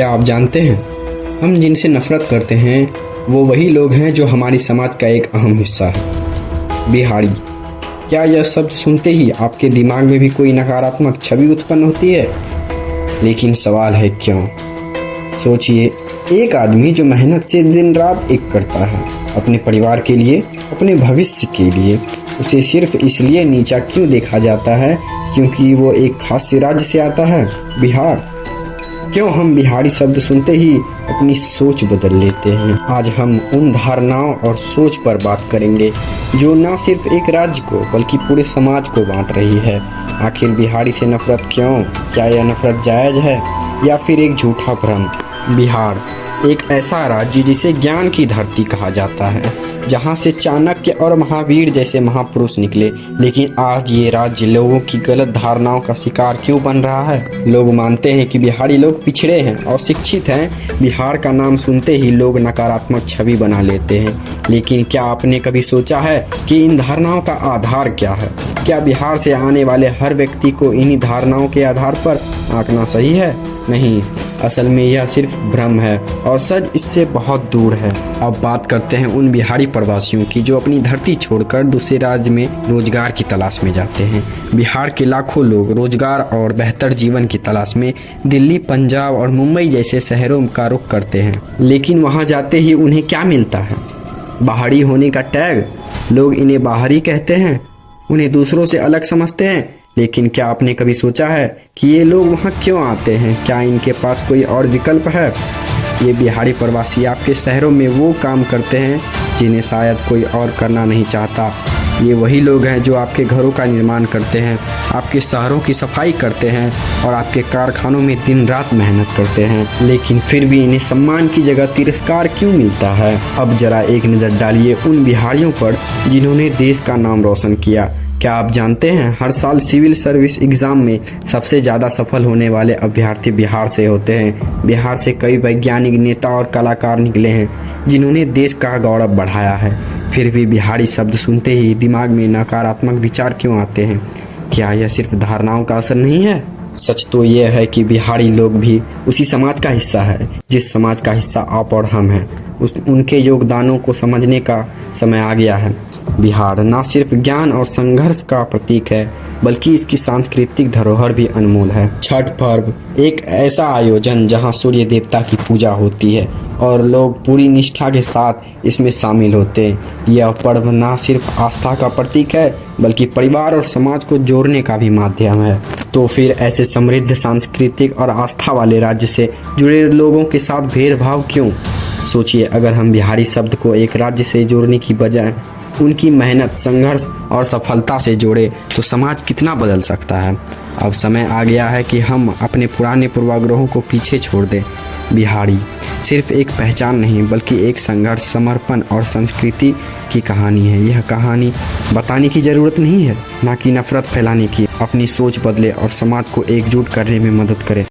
क्या आप जानते हैं हम जिनसे नफरत करते हैं वो वही लोग हैं जो हमारी समाज का एक अहम हिस्सा है। बिहारी। क्या यह शब्द सुनते ही आपके दिमाग में भी कोई नकारात्मक छवि उत्पन्न होती है? लेकिन सवाल है क्यों? सोचिए, एक आदमी जो मेहनत से दिन रात एक करता है अपने परिवार के लिए, अपने भविष्य के लिए, उसे सिर्फ इसलिए नीचा क्यों देखा जाता है क्योंकि वो एक खास राज्य से आता है, बिहार? क्यों हम बिहारी शब्द सुनते ही अपनी सोच बदल लेते हैं? आज हम उन धारणाओं और सोच पर बात करेंगे जो न सिर्फ एक राज्य को बल्कि पूरे समाज को बांट रही है। आखिर बिहारी से नफरत क्यों? क्या यह नफरत जायज है या फिर एक झूठा भ्रम? बिहार एक ऐसा राज्य जिसे ज्ञान की धरती कहा जाता है, जहां से चाणक्य और महावीर जैसे महापुरुष निकले। लेकिन आज ये राज्य लोगों की गलत धारणाओं का शिकार क्यों बन रहा है? लोग मानते हैं कि बिहारी लोग पिछड़े हैं और शिक्षित हैं। बिहार का नाम सुनते ही लोग नकारात्मक छवि बना लेते हैं। लेकिन क्या आपने कभी सोचा है कि इन धारणाओं का आधार क्या है? क्या बिहार से आने वाले हर व्यक्ति को इन्हीं धारणाओं के आधार पर आंकना सही है? नहीं, असल में यह सिर्फ भ्रम है और सच इससे बहुत दूर है। अब बात करते हैं उन बिहारी प्रवासियों की जो अपनी धरती छोड़कर दूसरे राज्य में रोजगार की तलाश में जाते हैं। बिहार के लाखों लोग रोजगार और बेहतर जीवन की तलाश में दिल्ली, पंजाब और मुंबई जैसे शहरों का रुख करते हैं। लेकिन वहां जाते ही उन्हें क्या मिलता है? बाहरी होने का टैग। लोग इन्हें बाहरी कहते हैं, उन्हें दूसरों से अलग समझते हैं। लेकिन क्या आपने कभी सोचा है कि ये लोग वहाँ क्यों आते हैं? क्या इनके पास कोई और विकल्प है? ये बिहारी प्रवासी आपके शहरों में वो काम करते हैं जिन्हें शायद कोई और करना नहीं चाहता। ये वही लोग हैं जो आपके घरों का निर्माण करते हैं, आपके शहरों की सफाई करते हैं और आपके कारखानों में दिन रात मेहनत करते हैं। लेकिन फिर भी इन्हें सम्मान की जगह तिरस्कार क्यों मिलता है? अब जरा एक नज़र डालिए उन बिहारियों पर जिन्होंने देश का नाम रोशन किया। क्या आप जानते हैं हर साल सिविल सर्विस एग्जाम में सबसे ज़्यादा सफल होने वाले अभ्यर्थी बिहार से होते हैं? बिहार से कई वैज्ञानिक, नेता और कलाकार निकले हैं जिन्होंने देश का गौरव बढ़ाया है। फिर भी बिहारी शब्द सुनते ही दिमाग में नकारात्मक विचार क्यों आते हैं? क्या यह सिर्फ धारणाओं का असर नहीं है? सच तो यह है कि बिहारी लोग भी उसी समाज का हिस्सा है जिस समाज का हिस्सा आप और हम हैं। उनके योगदानों को समझने का समय आ गया है। बिहार न सिर्फ ज्ञान और संघर्ष का प्रतीक है बल्कि इसकी सांस्कृतिक धरोहर भी अनमोल है। छठ पर्व एक ऐसा आयोजन जहां सूर्य देवता की पूजा होती है और लोग पूरी निष्ठा के साथ इसमें शामिल होते हैं। यह पर्व न सिर्फ आस्था का प्रतीक है बल्कि परिवार और समाज को जोड़ने का भी माध्यम है। तो फिर ऐसे समृद्ध सांस्कृतिक और आस्था वाले राज्य से जुड़े लोगों के साथ भेदभाव क्यों? सोचिए, अगर हम बिहारी शब्द को एक राज्य से जोड़ने की बजाय उनकी मेहनत, संघर्ष और सफलता से जोड़े तो समाज कितना बदल सकता है। अब समय आ गया है कि हम अपने पुराने पूर्वाग्रहों को पीछे छोड़ दें। बिहारी सिर्फ एक पहचान नहीं बल्कि एक संघर्ष, समर्पण और संस्कृति की कहानी है। यह कहानी बताने की ज़रूरत नहीं है, ना कि नफरत फैलाने की। अपनी सोच बदले और समाज को एकजुट करने में मदद करें।